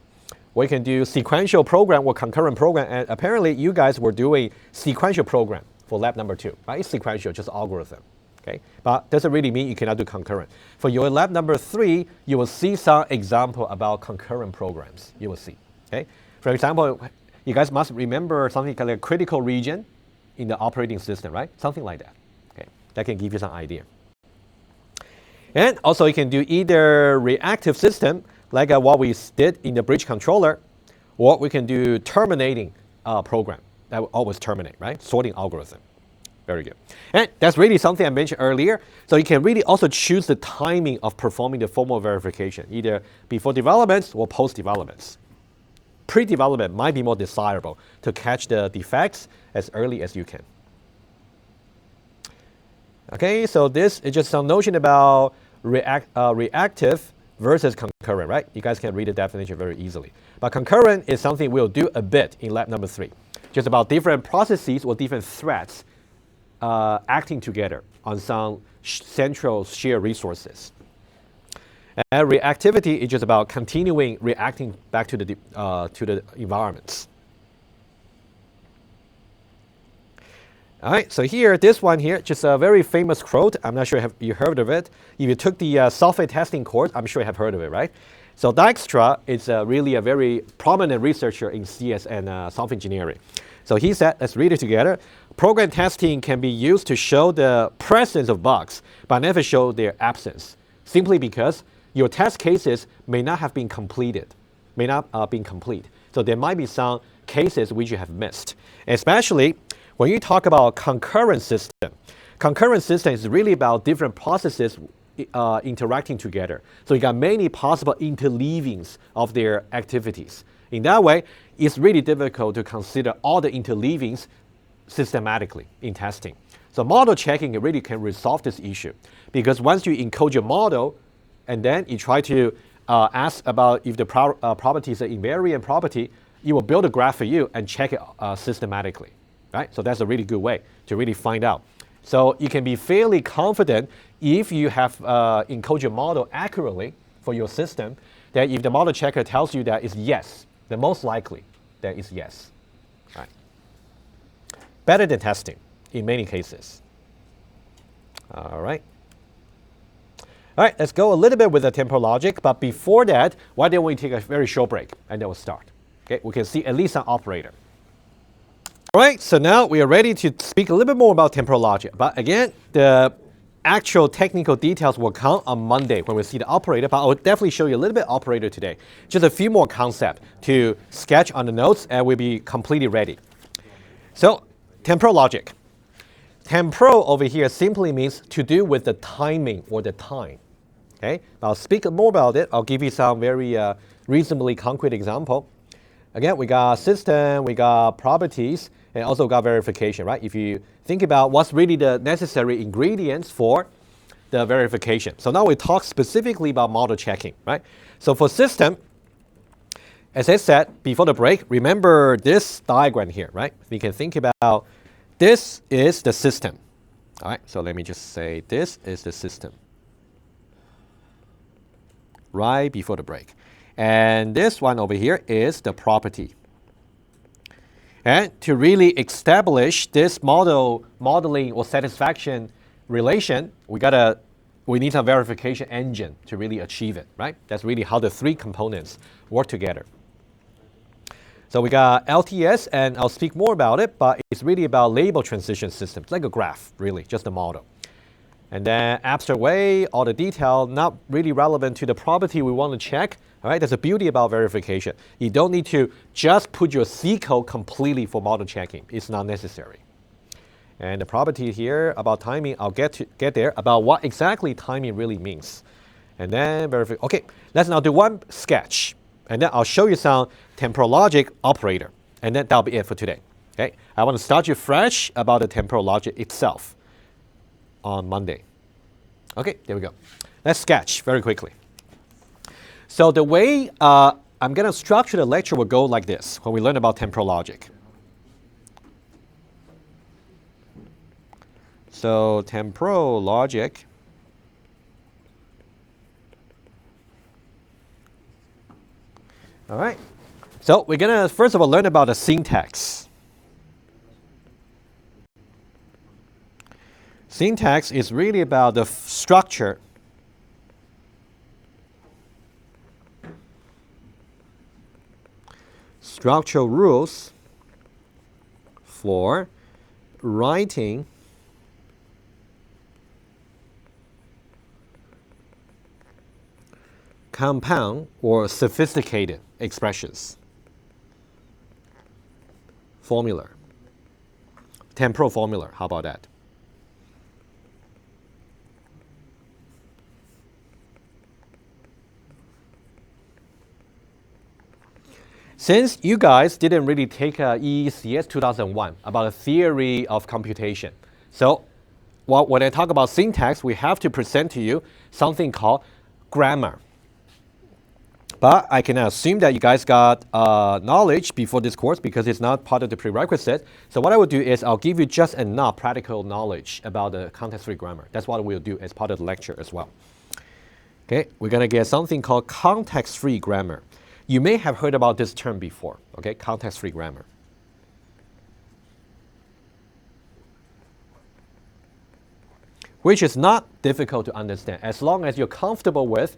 or you can do sequential program or concurrent program. And apparently you guys were doing sequential program for lab number 2, right? It's sequential, just algorithm. Okay, but doesn't really mean you cannot do concurrent. For your lab number 3, you will see some example about concurrent programs. You will see. Okay, for example, you guys must remember something like a critical region in the operating system, right? Something like that. Okay, that can give you some idea. And also, you can do either reactive system, like what we did in the bridge controller, or we can do terminating program that will always terminate, right? Sorting algorithm. Very good. And that's really something I mentioned earlier. So you can really also choose the timing of performing the formal verification, either before developments or post developments. Pre-development might be more desirable to catch the defects as early as you can. Okay, so this is just some notion about reactive versus concurrent, right? You guys can read the definition very easily. But concurrent is something we'll do a bit in lab number 3. Just about different processes or different threads acting together on some central shared resources. And reactivity is just about continuing reacting back to the environments. All right, so here, this one here, just a very famous quote. I'm not sure if you heard of it. If you took the software testing course, I'm sure you have heard of it, right? So Dijkstra is really a very prominent researcher in CS and software engineering. So he said, let's read it together. Program testing can be used to show the presence of bugs, but never show their absence, simply because your test cases may not have been completed, may not been complete. So there might be some cases which you have missed, especially when you talk about concurrent system. Concurrent system is really about different processes interacting together. So you got many possible interleavings of their activities. In that way, it's really difficult to consider all the interleavings systematically in testing. So model checking really can resolve this issue, because once you encode your model and then you try to ask about if the property is an invariant property, it will build a graph for you and check it systematically. Right? So that's a really good way to really find out. So you can be fairly confident if you have encoded your model accurately for your system, that if the model checker tells you that it's yes, the most likely that is yes. Right? Better than testing in many cases. All right. All right, let's go a little bit with the temporal logic, but before that, why don't we take a very short break and then we'll start. Okay, we can see at least an operator. All right, so now we are ready to speak a little bit more about temporal logic. But again, the actual technical details will come on Monday when we see the operator, but I'll definitely show you a little bit operator today. Just a few more concepts to sketch on the notes and we'll be completely ready. So, temporal logic. Temporal over here simply means to do with the timing or the time. Okay, I'll speak more about it. I'll give you some very reasonably concrete example. Again, we got system, we got properties, and also got verification, right? If you think about what's really the necessary ingredients for the verification. So now we talk specifically about model checking, right? So for system, as I said before the break, remember this diagram here, right? We can think about this is the system. All right, so let me just say this is the system. Right before the break. And this one over here is the property. And to really establish this modeling or satisfaction relation, we need a verification engine to really achieve it, right? That's really how the 3 components work together. So we got LTS, and I'll speak more about it, but it's really about label transition systems, like a graph, really, just a model. And then abstract way, all the detail, not really relevant to the property we want to check. All right, that's the beauty about verification. You don't need to just put your C code completely for model checking. It's not necessary. And the property here about timing, I'll get there, about what exactly timing really means. And then verify. Okay, let's now do one sketch. And then I'll show you some temporal logic operator. And then that'll be it for today. Okay, I want to start you fresh about the temporal logic itself on Monday. Okay, there we go. Let's sketch very quickly. So the way I'm going to structure the lecture will go like this when we learn about temporal logic. So temporal logic all right. So we're going to first of all learn about the syntax. Syntax is really about the structure structural rules for writing compound or sophisticated expressions. Formula. Temporal formula, how about that? Since you guys didn't really take EECS 2001 about the theory of computation, so when I talk about syntax, we have to present to you something called grammar. But I can assume that you guys got knowledge before this course because it's not part of the prerequisite. So what I will do is I'll give you just enough practical knowledge about the context-free grammar. That's what we'll do as part of the lecture as well. Okay, we're going to get something called context-free grammar. You may have heard about this term before, okay, context-free grammar. Which is not difficult to understand as long as you're comfortable with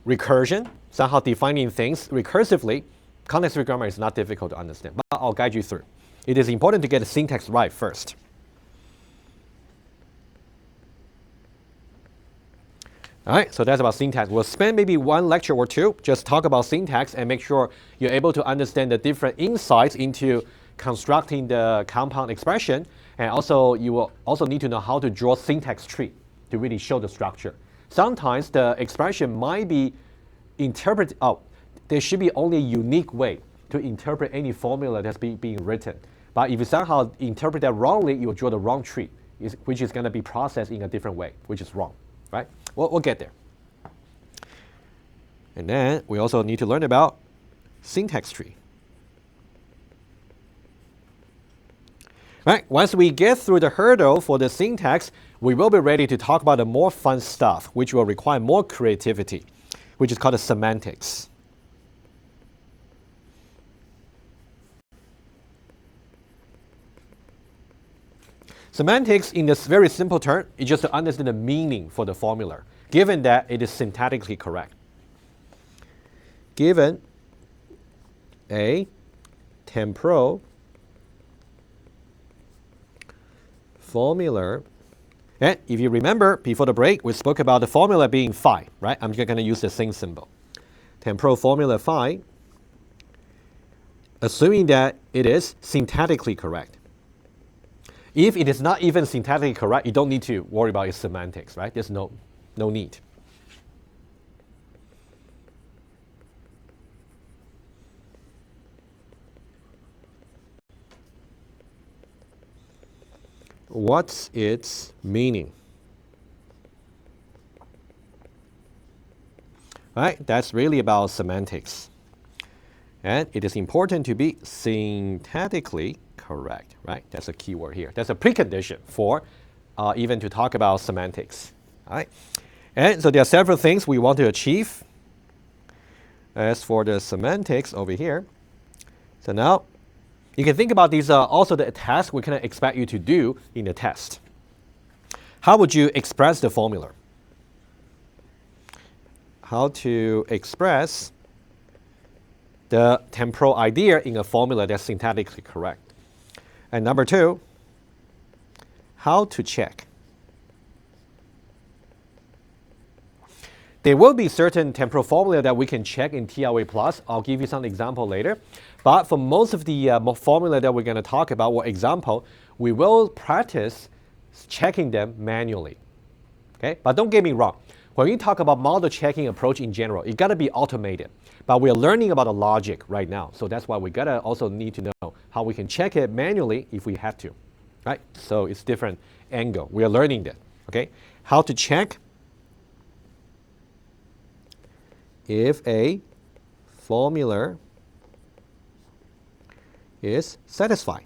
recursion, somehow defining things recursively. Context-free grammar is not difficult to understand, but I'll guide you through. It is important to get the syntax right first. All right, so that's about syntax. We'll spend maybe one lecture or two just talk about syntax and make sure you're able to understand the different insights into constructing the compound expression. And also, you will also need to know how to draw syntax tree to really show the structure. Sometimes the expression might be interpreted out. There should be only a unique way to interpret any formula that's being written. But if you somehow interpret that wrongly, you will draw the wrong tree, which is going to be processed in a different way, which is wrong, right? We'll get there. And then we also need to learn about syntax tree. Right, once we get through the hurdle for the syntax, we will be ready to talk about the more fun stuff, which will require more creativity, which is called the semantics. Semantics, in this very simple term, is just to understand the meaning for the formula, given that it is syntactically correct. Given a temporal formula, and if you remember, before the break, we spoke about the formula being phi, right? I'm just going to use the same symbol. Temporal formula phi, assuming that it is syntactically correct. If it is not even syntactically correct, you don't need to worry about its semantics, right? There's no need. What's its meaning? Right? That's really about semantics. And it is important to be syntactically correct, right? That's a key word here. That's a precondition for even to talk about semantics. All right? And so there are several things we want to achieve. As for the semantics over here, so now you can think about these also the tasks we can expect you to do in the test. How would you express the formula? How to express the temporal idea in a formula that's syntactically correct. And number two, how to check. There will be certain temporal formula that we can check in TLA Plus. I'll give you some example later. But for most of the formula that we're going to talk about, or example, we will practice checking them manually. Okay? But don't get me wrong. When we talk about model checking approach in general, it got to be automated. But we're learning about the logic right now. So that's why we got to also need to know how we can check it manually if we have to. Right? So it's different angle. We are learning that. Okay? How to check if a formula is satisfied.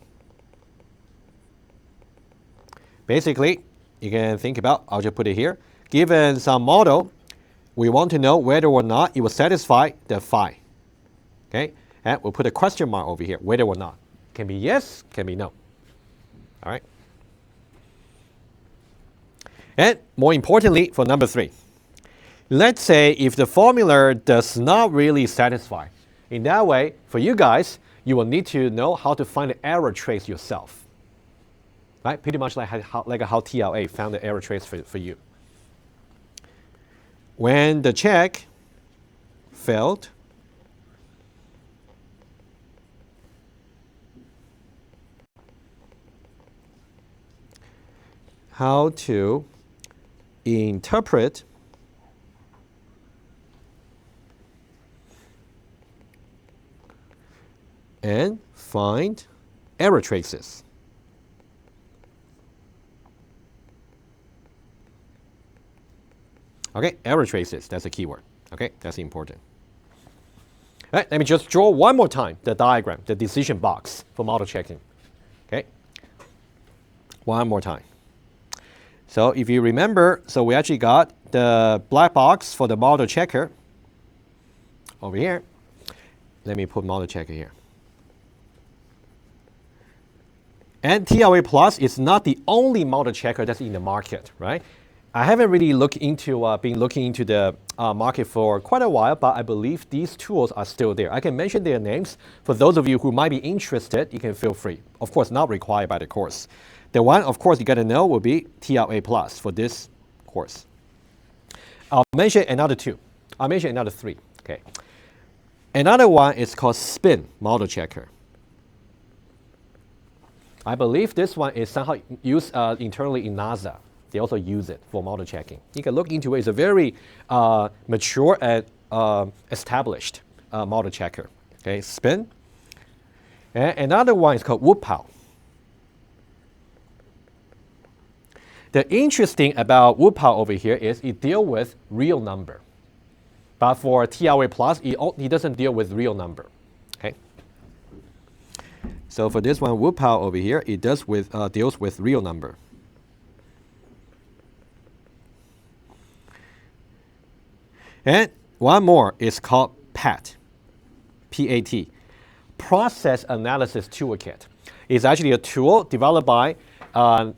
Basically, you can think about, I'll just put it here. Given some model, we want to know whether or not it will satisfy the phi. Okay, and we'll put a question mark over here, whether or not. Can be yes, can be no. All right. And more importantly, for number 3, let's say if the formula does not really satisfy. In that way, for you guys, you will need to know how to find the error trace yourself. Right? Pretty much like how TLA found the error trace for you. When the check failed, how to interpret and find error traces. Okay, error traces, that's a keyword. Okay, that's important. All right, let me just draw one more time the diagram, the decision box for model checking. Okay, one more time. So if you remember, so we actually got the black box for the model checker over here. Let me put model checker here. And TLA Plus is not the only model checker that's in the market, right? I haven't really been looking into the market for quite a while, but I believe these tools are still there. I can mention their names. For those of you who might be interested, you can feel free. Of course, not required by the course. The one, of course, you got to know will be TLA Plus for this course. I'll mention another 2. I'll mention another 3. Okay. Another one is called Spin Model Checker. I believe this one is somehow used internally in NASA. They also use it for model checking. You can look into it. It's a very mature and established model checker. Okay, Spin. And another one is called WPAL. The interesting about WPAL over here is it deals with real number. But for TLA Plus, it doesn't deal with real number. Okay. So for this one, WPAL over here, it deals with real number. And one more is called PAT, P-A-T, Process Analysis Toolkit. It's actually a tool developed by I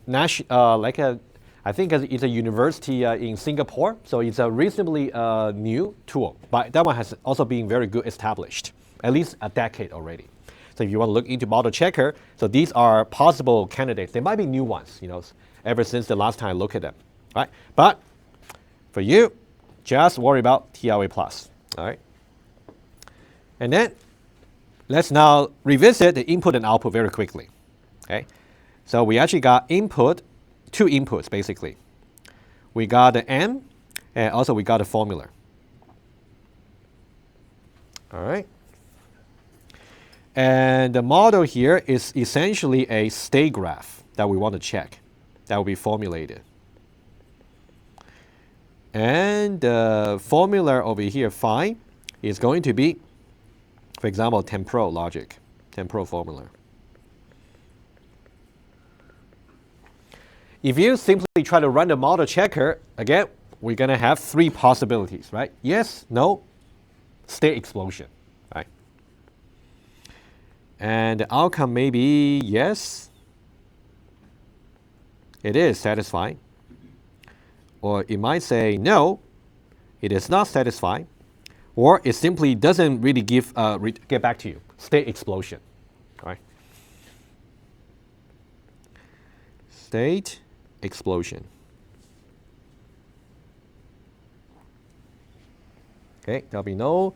think it's a university in Singapore. So it's a reasonably new tool, but that one has also been very good established, at least a decade already. So if you want to look into model checker, so these are possible candidates. There might be new ones, ever since the last time I looked at them, right? But for you, just worry about TLA Plus, all right? And then let's now revisit the input and output very quickly, okay? So we actually got input, 2 inputs basically. We got the M, and also we got a formula. All right. And the model here is essentially a state graph that we want to check, that will be formulated. And the formula over here, phi, is going to be, for example, temporal logic, temporal formula. If you simply try to run the model checker, again, we're going to have 3 possibilities, right? Yes, no, state explosion, right? And the outcome may be yes, it is satisfying. Or it might say no, it is not satisfying. Or it simply doesn't really get back to you, state explosion, right? State explosion. Okay, there'll be no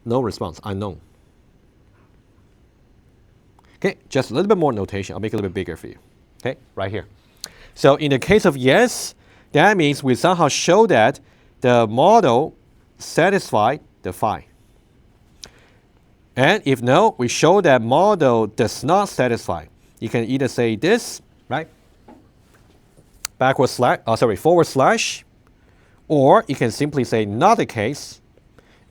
response, unknown. Okay, just a little bit more notation. I'll make it a little bit bigger for you. Okay, right here. So in the case of yes, that means we somehow show that the model satisfied the phi. And if no, we show that model does not satisfy. You can either say this, right? Forward slash, or you can simply say not the case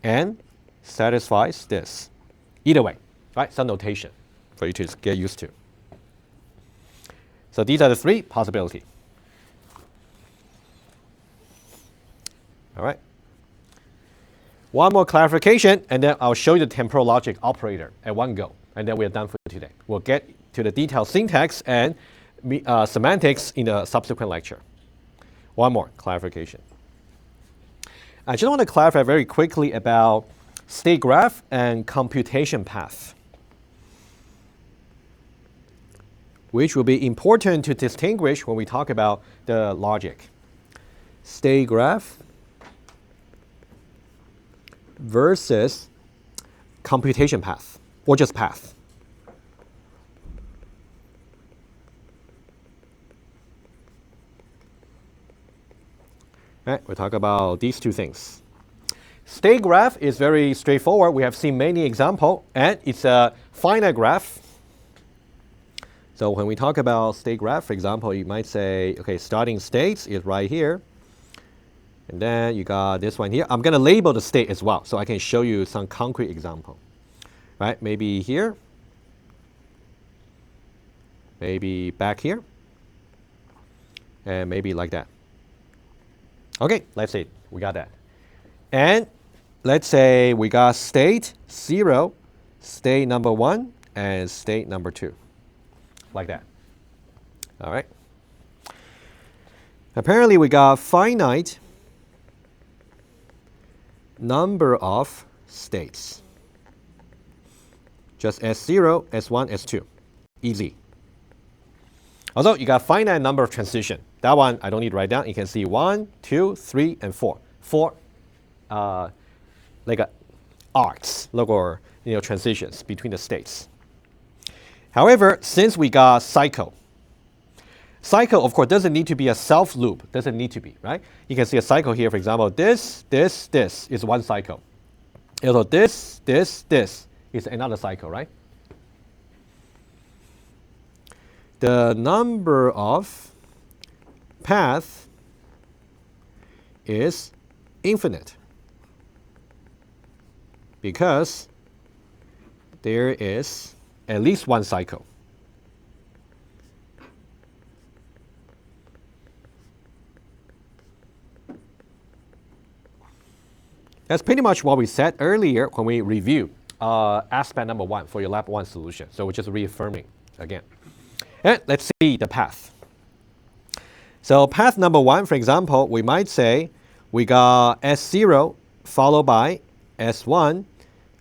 and satisfies this. Either way, right? Some notation for you to get used to. So these are the 3 possibilities. All right. One more clarification, and then I'll show you the temporal logic operator at one go, and then we're done for today. We'll get to the detailed syntax and semantics in a subsequent lecture. One more clarification. I just want to clarify very quickly about state graph and computation path, which will be important to distinguish when we talk about the logic. State graph versus computation path, or just path. All right, we'll talk about these two things. State graph is very straightforward. We have seen many examples, and it's a finite graph. So when we talk about state graph, for example, you might say, okay, starting states is right here. And then you got this one here. I'm going to label the state as well, so I can show you some concrete example. Right, maybe here. Maybe back here. And maybe like that. Okay, let's say we got that. And let's say we got state 0, state number 1, and state number 2. Like that. All right. Apparently we got finite number of states. Just S0, S1, S2. Easy. Although you got finite number of transition. That one I don't need to write down. You can see 1, 2, 3, and 4. 4 like arcs, or transitions between the states. However, since we got cycle, of course doesn't need to be a self loop. Doesn't need to be, right? You can see a cycle here. For example, this is one cycle. So this is another cycle, right? The number of path is infinite because there is at least one cycle. That's pretty much what we said earlier when we reviewed aspect number 1 for your lab 1 solution. So we're just reaffirming again. And let's see the path. So path number 1, for example, we might say we got S0 followed by S1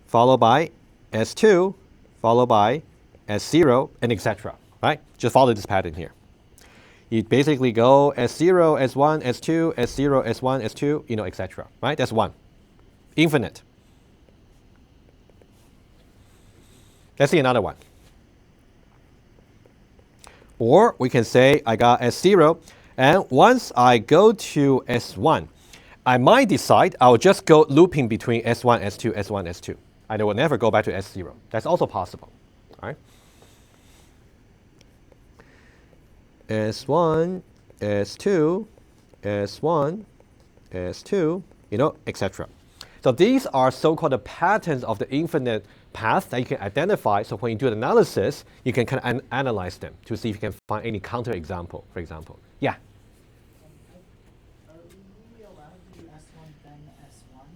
followed by S2 followed by S0 and etc. Right? Just follow this pattern here. You basically go S0, S1, S2, S0, S1, S2, etc. Right? That's 1. Infinite. Let's see another one. Or we can say I got S0, and once I go to S1, I might decide I'll just go looping between S1, S2, S1, S2. I will never go back to S0. That's also possible. All right? S1, S2, S1, S2, etc. So these are so-called the patterns of the infinite path that you can identify. So when you do the analysis, you can kind of analyze them to see if you can find any counterexample, for example. Yeah? Are we allowed to do S1 then S1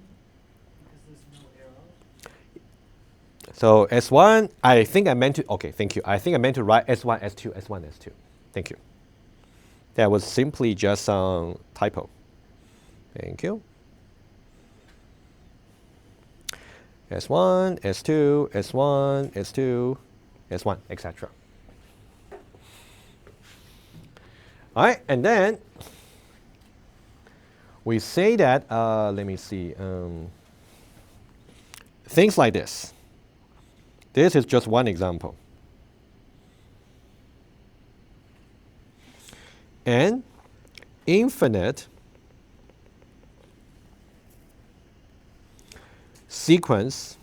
because there's no arrow? So S1, I think I meant to, okay, thank you. I think I meant to write S1, S2, S1, S2. Thank you. That was simply just some typo. Thank you. S1, S2, S1, S2, S1, etc. All right, and then we say that, let me see, things like this. This is just one example. An infinite sequence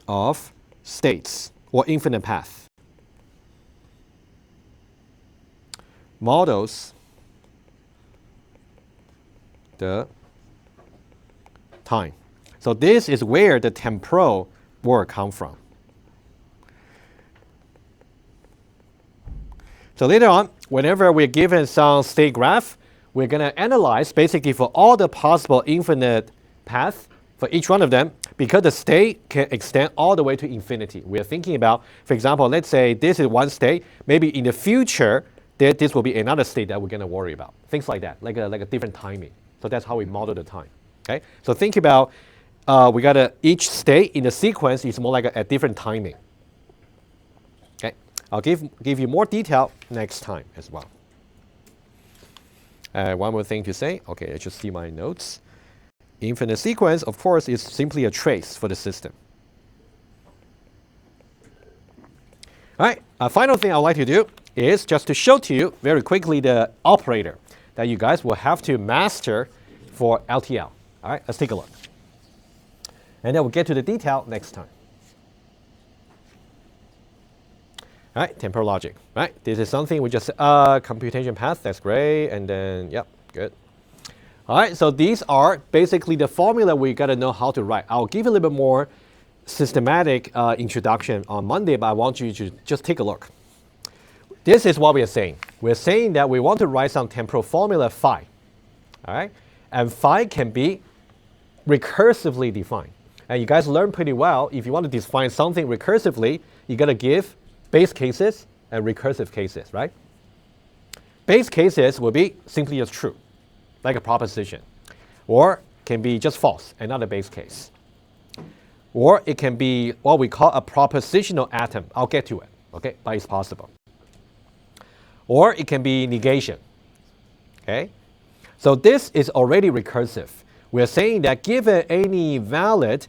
of states or infinite path models the time. So this is where the temporal word comes from. So later on, whenever we're given some state graph, we're going to analyze basically for all the possible infinite paths for each one of them, because the state can extend all the way to infinity. We are thinking about, for example, let's say this is one state. Maybe in the future, this will be another state that we're going to worry about. Things like that, like a different timing. So that's how we model the time. Okay. So think about we got each state in the sequence is more like a different timing. Okay. I'll give you more detail next time as well. One more thing to say. Okay, let's just see my notes. Infinite sequence, of course, is simply a trace for the system. All right, a final thing I'd like to do is just to show to you very quickly the operator that you guys will have to master for LTL. All right, let's take a look. And then we'll get to the detail next time. All right, temporal logic. All right, this is something we just, computation path, that's great. And then, yep, good. All right, so these are basically the formula we got to know how to write. I'll give you a little bit more systematic introduction on Monday, but I want you to just take a look. This is what we are saying. We're saying that we want to write some temporal formula phi. All right, and phi can be recursively defined. And you guys learn pretty well, if you want to define something recursively, you got to give base cases and recursive cases, right? Base cases will be simply as true, like a proposition, or can be just false, another base case. Or it can be what we call a propositional atom. I'll get to it, okay, but it's possible. Or it can be negation, okay? So this is already recursive. We're saying that given any valid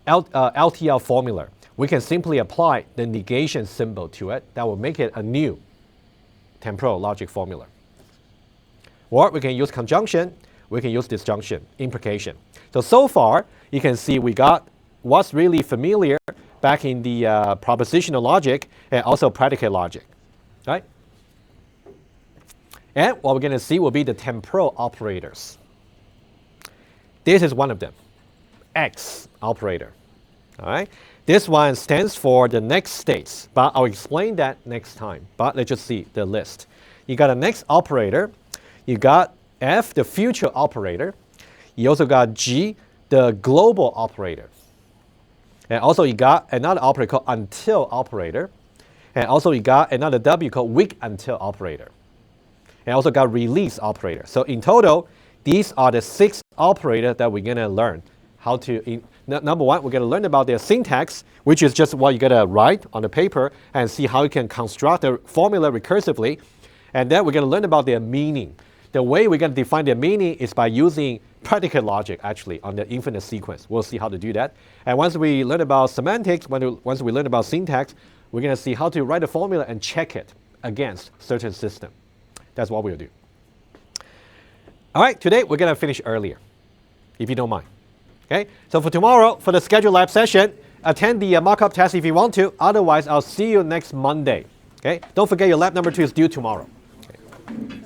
LTL formula, we can simply apply the negation symbol to it. That will make it a new temporal logic formula. Or we can use conjunction, we can use disjunction, implication. So far, you can see we got what's really familiar back in the propositional logic and also predicate logic, right? And what we're going to see will be the temporal operators. This is one of them, X operator, all right? This one stands for the next states, but I'll explain that next time. But let's just see the list. You got a next operator. You got F, the future operator. You also got G, the global operator. And also you got another operator called until operator. And also you got another W called weak until operator. And also got release operator. So in total, these are the 6 operators that we're going to learn how to. Number one, we're going to learn about their syntax, which is just what you got to write on the paper and see how you can construct the formula recursively. And then we're going to learn about their meaning. The way we're going to define their meaning is by using predicate logic, actually, on the infinite sequence. We'll see how to do that. And once we learn about semantics, once we learn about syntax, we're going to see how to write a formula and check it against certain system. That's what we'll do. All right, today we're going to finish earlier, if you don't mind. Okay, so for tomorrow, for the scheduled lab session, attend the mock-up test if you want to. Otherwise, I'll see you next Monday. Okay, don't forget your lab number 2 is due tomorrow. Okay.